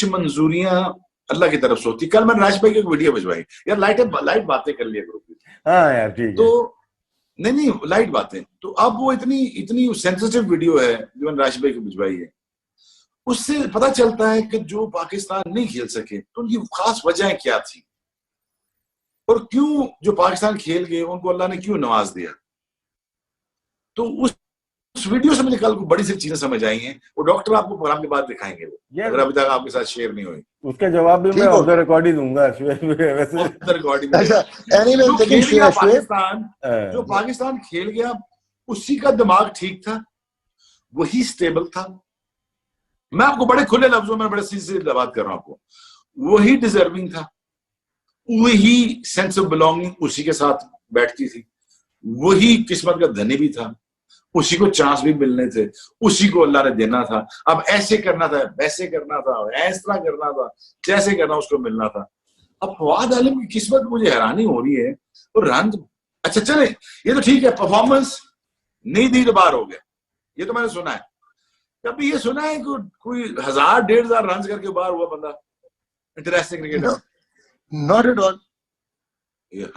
मंजूरियां अल्लाह की तरफ से होती। कल मैंने राज भाई की एक वीडियो भिजवाई यार, लाइट बातें कर लिया ग्रुप में। हाँ यार ठीक है। तो नहीं लाइट बातें, तो अब वो इतनी सेंसिटिव वीडियो है जो मैंने राज भाई को भिजवाई है, उससे पता चलता है कि जो पाकिस्तान नहीं खेल सके तो उनकी खास वजह क्या थी और क्यों जो पाकिस्तान खेल गए उनको अल्लाह ने क्यों नवाज दिया। तो उस वीडियो से मुझे कल को बड़ी सी चीजें समझ आई हैं। वो डॉक्टर आपको प्रोग्राम के बाद दिखाएंगे, वो अगर अभी तक आपके साथ शेयर नहीं हुई। उसका जवाब भी मैं ऑफ द रिकॉर्ड ही दूंगा। जो पाकिस्तान खेल गया उसी का दिमाग ठीक था, वही स्टेबल था। मैं आपको बड़े खुले लफ्जों में बड़े सीधे बात कर रहा हूं आपको, वही डिजर्विंग था, वही सेंस ऑफ बिलोंगिंग उसी के साथ बैठती थी, वही किस्मत का धनी भी था, उसी को चांस भी मिलने थे, उसी को अल्लाह ने देना था। अब ऐसे करना था, वैसे करना था, ऐसा करना था, जैसे करना उसको मिलना था। अब फवाद आलम की किस्मत मुझे हैरानी हो रही है। और रन अच्छा चले, ये तो ठीक है, परफॉर्मेंस नहीं दी तो बाहर हो गया, ये तो मैंने सुना है। कभी ये सुना है कि कोई 1000-1500 रन करके बाहर हुआ बंदा international cricketer? Not at all.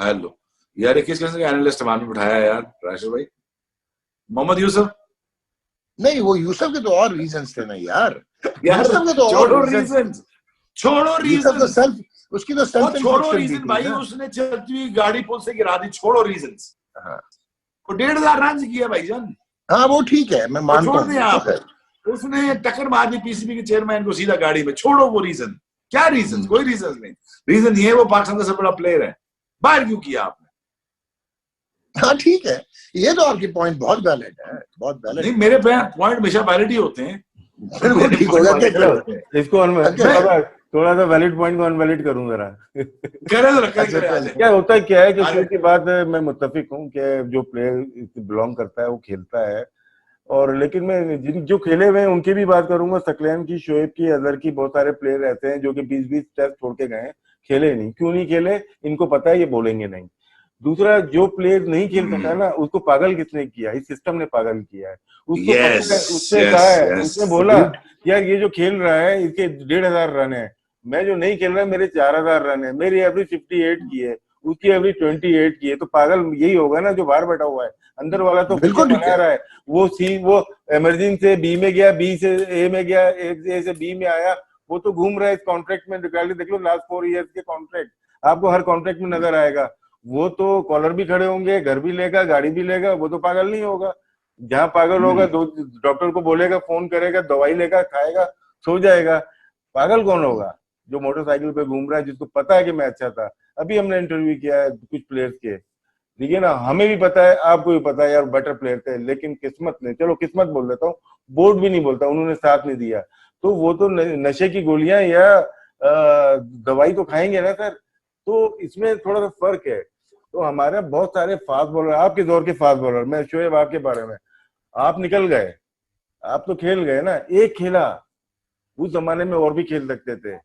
Hello यार, किस किस्म का एनालिस्ट हमारे में बिठाया यार राशिद भाई? मोहम्मद यूसुफ? नहीं, वो यूसुफ के तो और रीजंस थे ना यार। यूसुफ के तो छोड़ो रीजंस, उसकी तो सेल्फ छोड़ो रीजन भाई, उसने चलती हुई गाड़ी पुल से गिरा दी, छोड़ो रीजंस। वो 1500 रन किया भाईजान। हाँ वो ठीक है, मैं मानता हूँ आप। उसने टक्कर मार दी पीसीबी के चेयरमैन को सीधा गाड़ी में, छोड़ो वो रीजन। क्या रीजन? कोई रीजन नहीं। रीजन ये है वो पाकिस्तान का सबसे बड़ा प्लेयर है, बाहर क्यों किया आपने? हाँ ठीक है, ये तो आपकी पॉइंट बहुत वैलिड है, बहुत वैलिड। नहीं, मेरे पॉइंट हमेशा वैलिड ही होते हैं। ठीक हो गया, इसको थोड़ा सा वैलिड पॉइंट को अनवैलिड करूं जरा। क्या होता क्या है कि शुरू की बात मैं मुत्तफिक हूँ कि जो प्लेयर बिलोंग करता है वो खेलता है, और लेकिन मैं जो खेले हुए हैं उनकी भी बात करूंगा। सकलैन की, शोएब की, अजहर की, बहुत सारे प्लेयर रहते हैं जो कि 20-20 टेस्ट छोड़ के गए, खेले नहीं। क्यों नहीं खेले? इनको पता है ये बोलेंगे नहीं। दूसरा, जो प्लेयर नहीं खेल सकता है ना, उसको पागल किसने किया? इस सिस्टम ने पागल किया है उसको। उसने कहा है, उसने बोला यार ये जो खेल रहा है इसके 1500 रन है, मैं जो नहीं खेल रहा है मेरे 4000 रन है, मेरी एवरेज 58 की है, उसकी एवरेज 28 की है। तो पागल यही होगा ना जो बाहर बैठा हुआ है, अंदर वाला तो बिल्कुल बना रहा है। वो इमरजेंसी से बी में गया, बी से ए में गया, ए से बी में आया, वो तो घूम रहा है इस कॉन्ट्रैक्ट में, देख लो लास्ट 4 ईयर्स के कॉन्ट्रैक्ट आपको हर कॉन्ट्रैक्ट में नजर आएगा। वो तो कॉलर भी खड़े होंगे, घर भी लेगा, गाड़ी भी लेगा, वो तो पागल नहीं होगा। जहाँ पागल होगा दो डॉक्टर को बोलेगा, फोन करेगा, दवाई लेगा, खाएगा, सो जाएगा। पागल कौन होगा? जो मोटरसाइकिल पे घूम रहा है, जिसको पता है कि मैं अच्छा था। अभी हमने इंटरव्यू किया है कुछ प्लेयर्स के, ठीक है ना, हमें भी पता है, आपको भी पता है यार बेटर प्लेयर थे, लेकिन किस्मत ने, चलो किस्मत बोल देता हूँ, बोर्ड भी नहीं बोलता, उन्होंने साथ नहीं दिया। तो वो तो नशे की गोलियां या दवाई तो खाएंगे ना सर। तो इसमें थोड़ा सा फर्क है। तो हमारे बहुत सारे फास्ट बॉलर, आपके दौर के फास्ट बॉलर, मैं शोएब आपके बारे में, आप निकल गए, आप तो खेल गए ना, एक खेला, उस जमाने में और भी खेल सकते थे,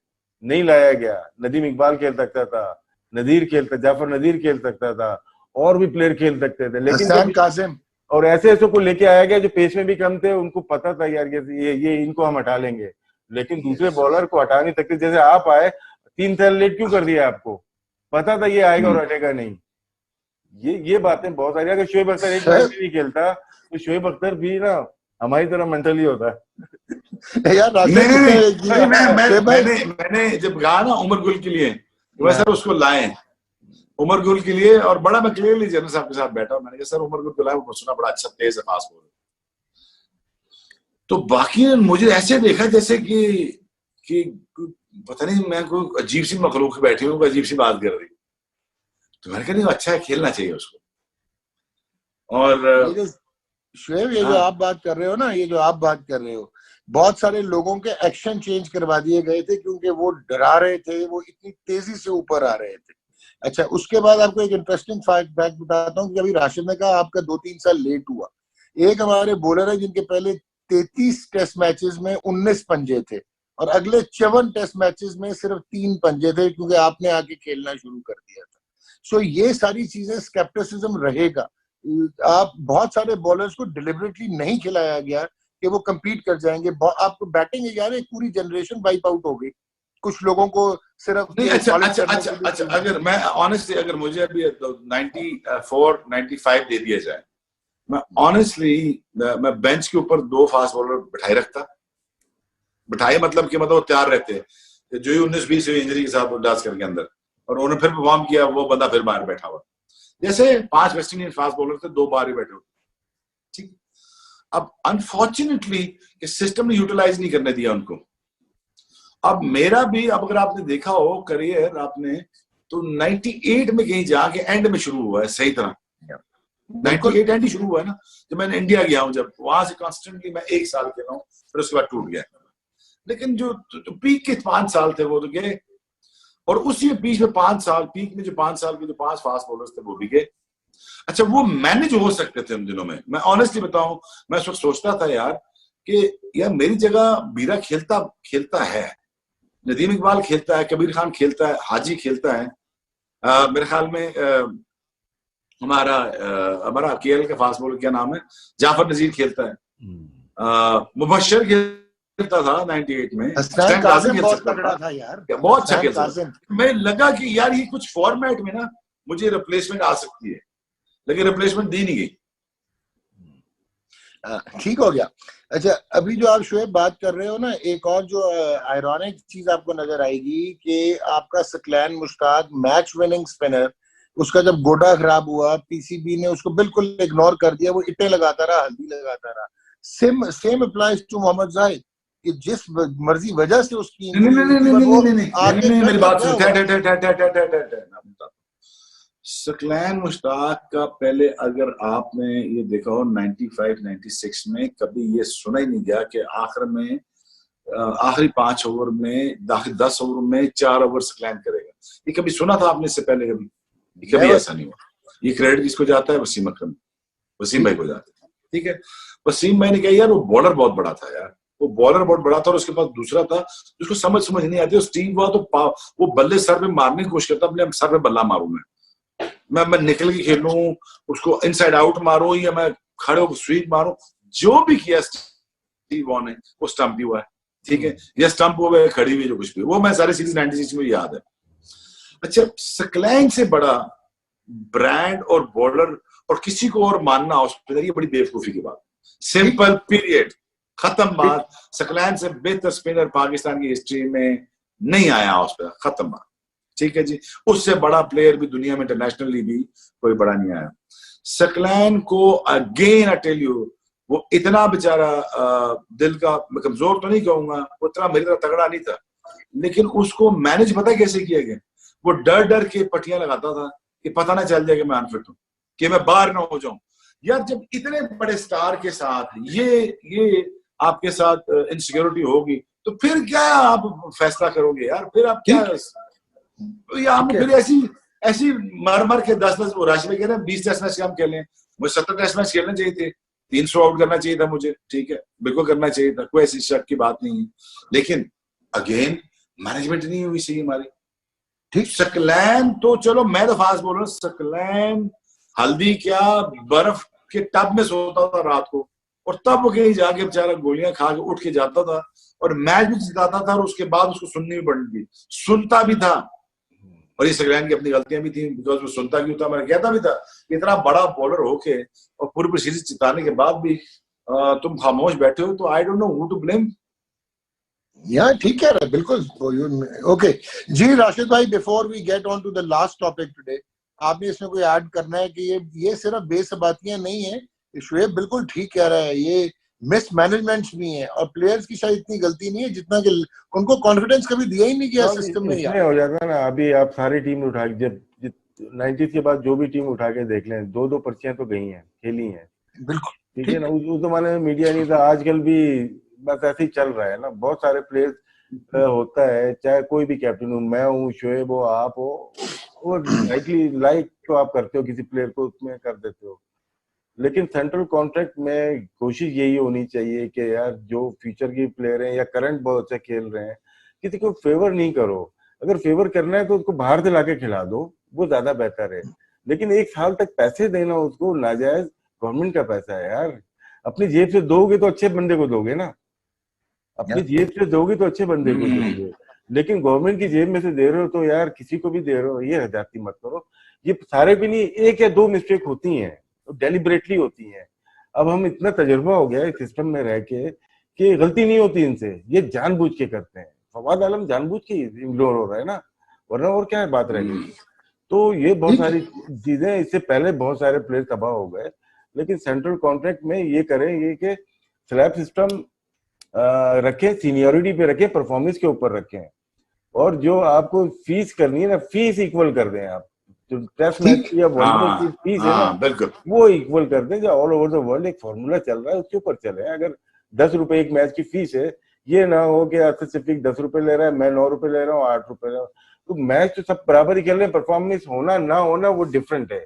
नहीं लाया गया। नदीम इकबाल खेल सकता था, नदीर खेलता, जाफर नदीर खेल सकता था, और भी प्लेयर खेल सकते थे, लेकिन कासिम और ऐसे ऐसे को लेके आया गया जो पेस में भी कम थे, उनको पता था यार ये इनको हम हटा लेंगे, लेकिन दूसरे बॉलर को हटा नहीं सकते। जैसे आप आए, 3 साल लेट क्यों कर दिया? आपको पता था ये आएगा और हटेगा नहीं। ये बातें बहुत सारी। अगर शोएब अख्तर एक मैच भी खेलता तो शोएब अख्तर भी ना हमारी तरह मेंटली होता है यार। मैंने जब कहा ना उमर गुल के लिए, वह सर उसको लाए उमर गुल के लिए, और बड़ा मैं क्लियरली जनरल साहब के साथ बैठा और मैंने कहा सर उमर गुल को लाए, वो सुना बड़ा अच्छा तेज है, फास्ट बॉलर। तो बाकी ने मुझे ऐसे देखा जैसे कि पता नहीं मैं कोई अजीब सी मखलूक बैठी हूँ, अजीब सी बात कर रही। तो मैंने कहा नहीं अच्छा है, खेलना चाहिए उसको। और शोएब ये जो आप बात कर रहे हो ना, ये जो आप बात कर रहे हो, बहुत सारे लोगों के एक्शन चेंज करवा दिए गए थे क्योंकि वो डरा रहे थे, वो इतनी तेजी से ऊपर आ रहे थे। अच्छा, उसके बाद आपको एक इंटरेस्टिंग फैक्ट बताता हूँ कि अभी राशिद ने कहा आपका 2-3 साल लेट हुआ। एक हमारे बॉलर है जिनके पहले 33 टेस्ट मैचेस में 19 पंजे थे और अगले 54 टेस्ट मैचेस में सिर्फ 3 पंजे थे क्योंकि आपने आके खेलना शुरू कर दिया था। सो ये सारी चीजें स्केप्टिसिज्म रहेगा। आप बहुत सारे बॉलर्स को डिलिबरेटली नहीं खिलाया गया कि वो compete कर जाएंगे। आपको बैटिंग यार एक पूरी जनरेशन वाइप आउट हो गई, कुछ लोगों को सिर्फ नहीं। अच्छा, अगर मैं ऑनेस्टली, अगर मुझे अभी 94-95 दे दिया जाए, मैं ऑनेस्टली मैं बेंच के ऊपर 2 फास्ट बॉलर बिठाए रखता। बिठाए मतलब कि मतलब तैयार रहते, जो ही 19-20 इंजरी के साथ डांस करके अंदर, और उन्होंने फिर परफॉर्म किया, वो बंदा फिर बाहर बैठा हुआ। जैसे 5 वेस्ट इंडियन फास्ट बॉलर थे, 2 बाहर ही बैठे हुए, ठीक। अब अनफॉर्चुनेटली सिस्टम ने यूटिलाइज नहीं करने दिया उनको। अब मेरा भी, अब अगर आपने देखा हो करियर आपने, तो 98 में कहीं जाके एंड में शुरू हुआ है सही तरह। 98 एंड ही शुरू हुआ है ना, जब मैंने इंडिया गया हूं, जब वहां से कॉन्स्टेंटली मैं 1 साल खेला हूं, फिर उसके बाद टूट गया। लेकिन जो पीक के 5 साल थे वो तो गए, और उसी बीच में 5 साल पीक में जो 5 साल के जो 5 फास्ट बॉलर्स थे वो भी गए। अच्छा, वो मैनेज हो सकते थे उन दिनों में। मैं ऑनेस्टली बताऊं, मैं उस वक्त सोचता था यार कि यार मेरी जगह बीरा खेलता है, नदीम इकबाल खेलता है, कबीर खान खेलता है, हाजी खेलता है, मेरे ख्याल में हमारा केएल का फास्ट बॉलर क्या नाम है, जाफर नजीर खेलता है, मुबशर खेलता था 98 में, बहुत तगड़ा था यार, बहुत अच्छा खेलता था। मैं लगा कि यार ये कुछ फॉर्मेट में ना मुझे रिप्लेसमेंट आ सकती है, लेकिन रिप्लेसमेंट दी नहीं गई। ठीक हो गया। अच्छा, अभी जो आप शोएब बात कर रहे हो ना, एक और जो आयरॉनिक चीज आपको नजर आएगी कि आपका Saqlain Mushtaq match winning spinner, उसका जब गोडा खराब हुआ, पीसीबी ने उसको बिल्कुल इग्नोर कर दिया, वो इट्टे लगाता रहा, हल्दी लगाता रहा। Same applies to Mohammad Zahid कि जिस मर्जी वजह से उसकी नहीं, मेरी बात सुन। सकलैन मुश्ताक का पहले अगर आपने ये देखा हो 95-96 में कभी ये सुना ही नहीं गया कि आखिरी 5 ओवर में, 10 ओवर में 4 ओवर सकलैन करेगा। ये कभी सुना था आपने इससे पहले? कभी ऐसा नहीं हुआ। ये क्रेडिट किसको जाता है? वसीम अकरम, वसीम भाई को जाता है, ठीक है। वसीम भाई ने कहा यार वो बॉलर बहुत बड़ा था यार, वो बॉलर बहुत बड़ा था, और उसके पास दूसरा था जिसको समझ नहीं आती, स्टीव हुआ तो वो बल्ले सर पे मारने की कोशिश करता, अपने सर पे बल्ला मारू मैं निकल के खेलूं, उसको इनसाइड आउट मारूं, या मैं खड़े होकर स्वीप मारूं, जो भी किया स्टीव वॉ ने वो स्टंप ही हुआ है, ठीक है, या स्टंप हुआ खड़ी हुई, जो कुछ भी, वो मैं सारे सीरीज 96 में याद है। अच्छा, सकलैन से बड़ा ब्रांड और बॉलर और किसी को और मानना स्पिनर, ये बड़ी बेवकूफी की बात। सिंपल पीरियड, खत्म बात। सकलैन से बेहतर स्पिनर पाकिस्तान की हिस्ट्री में नहीं आया उस पर, खत्म बात। ठीक है जी, उससे बड़ा प्लेयर भी दुनिया में इंटरनेशनली भी कोई बड़ा नहीं आया। सकलैन को अगेन आई टेल यू, वो इतना बेचारा दिल का, मैं कमजोर तो नहीं कहूंगा, वो इतना मेरी तरह तगड़ा नहीं था, लेकिन उसको मैनेज पता कैसे किया गया? वो डर डर के पट्टियां लगाता था कि पता ना चल जाए कि मैं अनफिट हूं, कि मैं बाहर ना हो जाऊं। यार जब इतने बड़े स्टार के साथ ये आपके साथ इनसिक्योरिटी होगी तो फिर क्या आप फैसला करोगे यार? फिर आप क्या, या हम फिर ऐसी मर मर के 10-10 राशि में कह रहे हैं 20 टेस्ट मैच हम खेलें। मुझे 70 टेस्ट मैच खेलने चाहिए थे, 300 आउट करना चाहिए था मुझे, ठीक है, बिल्कुल करना चाहिए था, कोई ऐसी शक की बात नहीं है, लेकिन अगेन मैनेजमेंट नहीं हुई सही हमारी। ठीक, सकलैन तो चलो मैं तो फास्ट बोल रहा हूँ, सकलैन हल्दी क्या बर्फ के टब में सोता था रात को, और तब वो कहीं जाके बेचारा गोलियां खा के उठ के जाता था और मैच भी जिताता था, और उसके बाद उसको सुननी भी पड़ती थी, सुनता भी था। और ये सकलैन की अपनी गलतियां भी थी, बिकॉज वो सुनता क्यों था? मैंने कहता भी था, इतना बड़ा बॉलर होके और पूरी सीरीज जिताने के बाद भी तुम खामोश बैठे हो, तो I don't know who to blame. या ठीक कह रहा है, बिल्कुल। ओके जी राशिद भाई, before we get on to the last topic today, आपने इसमें कोई ऐड करना है कि ये सिर्फ बेसबातियां नहीं है, शुएब बिल्कुल ठीक कह रहा है, ये मिस मैनेजमेंट भी है और प्लेयर्स की शायद इतनी गलती नहीं है जितना कि उनको कॉन्फिडेंस कभी दिया ही नहीं गया सिस्टम में। इसमें हो जाता है ना, अभी आप सारी टीम उठा के जब 90s के बाद जो भी टीम उठा के देख लें, 2-2 पर्चियां तो गई हैं, खेली हैं, बिल्कुल ठीक है ना। उस जमाने में मीडिया नहीं था, आजकल भी बस ऐसे ही चल रहा है ना। बहुत सारे प्लेयर्स होता है, चाहे कोई भी कैप्टन हो, मैं हूँ, शोएब हो, आप हो, वो लाइक तो आप करते हो किसी प्लेयर को, उसमें कर देते हो, लेकिन सेंट्रल कॉन्ट्रैक्ट में कोशिश यही होनी चाहिए कि यार जो फ्यूचर के प्लेयर हैं या करंट बहुत अच्छा खेल रहे हैं, किसी को फेवर नहीं करो। अगर फेवर करना है तो उसको बाहर से लाके खिला दो, वो ज्यादा बेहतर है। लेकिन 1 साल तक पैसे देना उसको नाजायज, गवर्नमेंट का पैसा है यार, अपनी जेब से दोगे तो अच्छे बंदे को दोगे ना, अपनी जेब से दोगे तो अच्छे बंदे को दोगे, लेकिन गवर्नमेंट की जेब में से दे रहे हो तो यार किसी को भी दे रहे हो, ये हजाती मत करो। ये सारे भी नहीं, 1 या 2 मिस्टेक होती हैं, डेलिबरेटली होती हैं। अब हम इतना तजुर्बा हो गया है सिस्टम में रह के कि गलती नहीं होती इनसे, ये जानबूझ के करते हैं। फवाद आलम जानबूझ के इग्नोर हो रहा है ना, वरना और क्या बात रह गई। तो ये बहुत सारी चीजें, इससे पहले बहुत सारे प्लेयर तबाह हो गए, लेकिन सेंट्रल कॉन्ट्रैक्ट में ये करें ये कि स्लैब सिस्टम रखें, सीनियरिटी पे रखें, परफॉर्मेंस के ऊपर रखें, और जो आपको फीस करनी है ना, फीस इक्वल कर दें। आप जो टेस्ट मैच या वनडे की फीस है ना, बिल्कुल वो इक्वल कर दें। जो ऑल ओवर द वर्ल्ड एक फॉर्मूला चल रहा है, उसके ऊपर चले। अगर 10 रुपए एक मैच की फीस है, ये ना हो कि सिर्फ 10 रुपए ले रहा है, मैं 9 रुपए ले रहा हूँ, 8 रुपए ले रहा हूँ, तो मैच तो सब बराबर ही खेल रहे हैं। परफॉर्मेंस होना ना होना वो डिफरेंट है,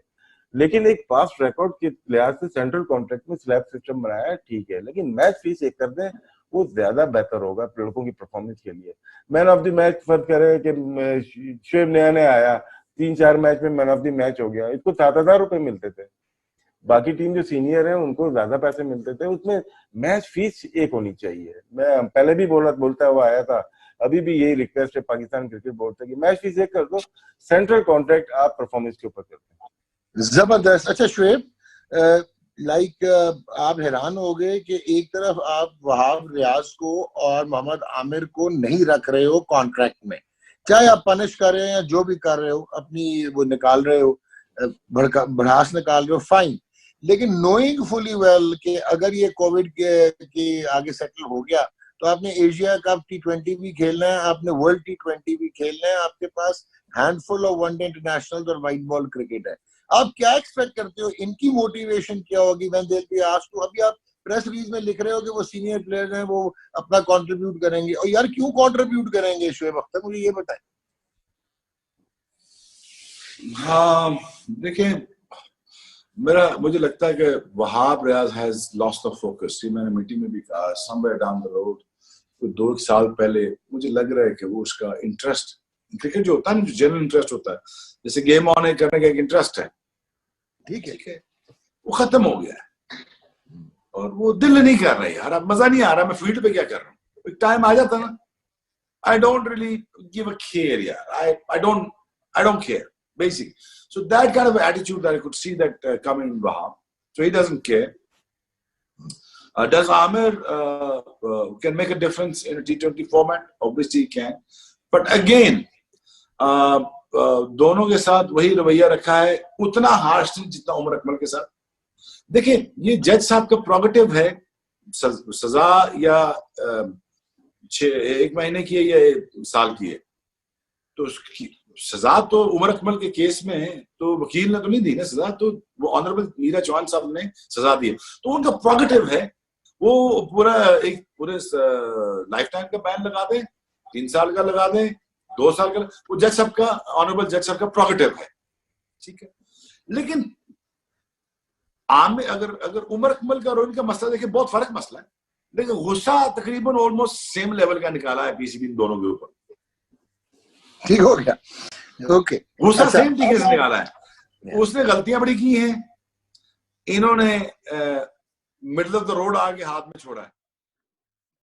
लेकिन एक पास्ट रिकॉर्ड के लिहाज से सेंट्रल कॉन्ट्रैक्ट में स्लैब सिस्टम बनाया है, ठीक है, लेकिन मैच फीस एक कर दें, वो ज्यादा बेहतर होगा लड़कों की परफॉर्मेंस के लिए। मैन ऑफ द मैच फर्ज करे कि शोएब नया आया, 3-4 मैच में मैन ऑफ द मैच हो गया, इसको 7,000 रुपए मिलते थे, बाकी टीम जो सीनियर है उनको ज्यादा पैसे मिलते थे। उसमें मैच फीस एक होनी चाहिए। मैं पहले भी बोलता हुआ आया था, अभी भी यही रिक्वेस्ट है पाकिस्तान क्रिकेट बोर्ड से कि मैच फीस एक कर दो, सेंट्रल कॉन्ट्रैक्ट आप परफॉर्मेंस के ऊपर करते हैं। जबरदस्त। अच्छा शोएब, आप हैरान हो गए कि एक तरफ आप वहाब रियाज को और मोहम्मद आमिर को नहीं रख रहे हो कॉन्ट्रैक्ट में, चाहे आप पनिश कर रहे हो या जो भी कर रहे हो, अपनी वो निकाल रहे हो, भड़ास निकाल रहे हो, फाइन, लेकिन नोइंग फुली वेल कि अगर ये कोविड के आगे सेटल हो गया तो आपने एशिया कप T20 भी खेलना है, आपने वर्ल्ड T20 भी खेलना है, आपके पास हैंडफुल ऑफ वनडे इंटरनेशनल और व्हाइट बॉल क्रिकेट है। आप क्या एक्सपेक्ट करते हो, इनकी मोटिवेशन क्या होगी? When they be asked to, अभी आप प्रेस रिलीज में लिख रहे हो कि वो सीनियर प्लेयर्स हैं, वो अपना कंट्रीब्यूट करेंगे, और यार क्यों कंट्रीब्यूट करेंगे शोएब अख्तर, मुझे ये बताएं। हाँ देखिए, मुझे लगता है कि Wahab Riaz has lost the focus. ये मैंने मीटिंग में भी कहा, समवेयर डाउन द रोड, तो 2 साल पहले मुझे लग रहा है कि वो उसका इंटरेस्ट क्रिकेट जो होता है ना, जो जनरल इंटरेस्ट होता है, जैसे गेम ऑन करने का एक इंटरेस्ट है, ठीक है, वो खत्म हो गया है, और वो दिल नहीं कर रहा है यार, अब मजा नहीं आ रहा, मैं फील्ड पे क्या कर रहा हूँ। एक टाइम आ जाता ना, I don't really give a care यार, I don't care basically. So that kind of attitude that I could see that coming in Wahab. So he doesn't care. Does Amir can make a difference in a T20 format? Obviously he can, but again दोनों के साथ वही रवैया रखा है, उतना harsh नहीं जितना उमर अकमल के साथ। देखिए ये जज साहब का प्रोगेटिव है, सजा या 1 महीने की है या 1 साल की है, तो उसकी सजा तो उमर अकमल के केस में तो वकील ने तो नहीं दी ना सजा, तो वो ऑनरेबल मीरा चौहान साहब ने सजा दी, तो उनका प्रोगेटिव है वो पूरा लाइफ टाइम का बैन लगा दे, 3 साल का लगा दे, 2 साल का, वो जज साहब का, ऑनरेबल जज साहब का प्रोगेटिव है, ठीक है। लेकिन अगर उमर अकमल का और इनका मसला देखिए बहुत फर्क मसला है, लेकिन गुस्सा तकरीबन ऑलमोस्ट सेम लेवल का निकाला है पीसीबी दोनों के ऊपर, ठीक हो गया, ओके। गुस्सा सेम तरीके से निकाला है। उसने गलतियां बड़ी की हैं, इन्होंने मिडिल ऑफ द रोड आके हाथ में छोड़ा है,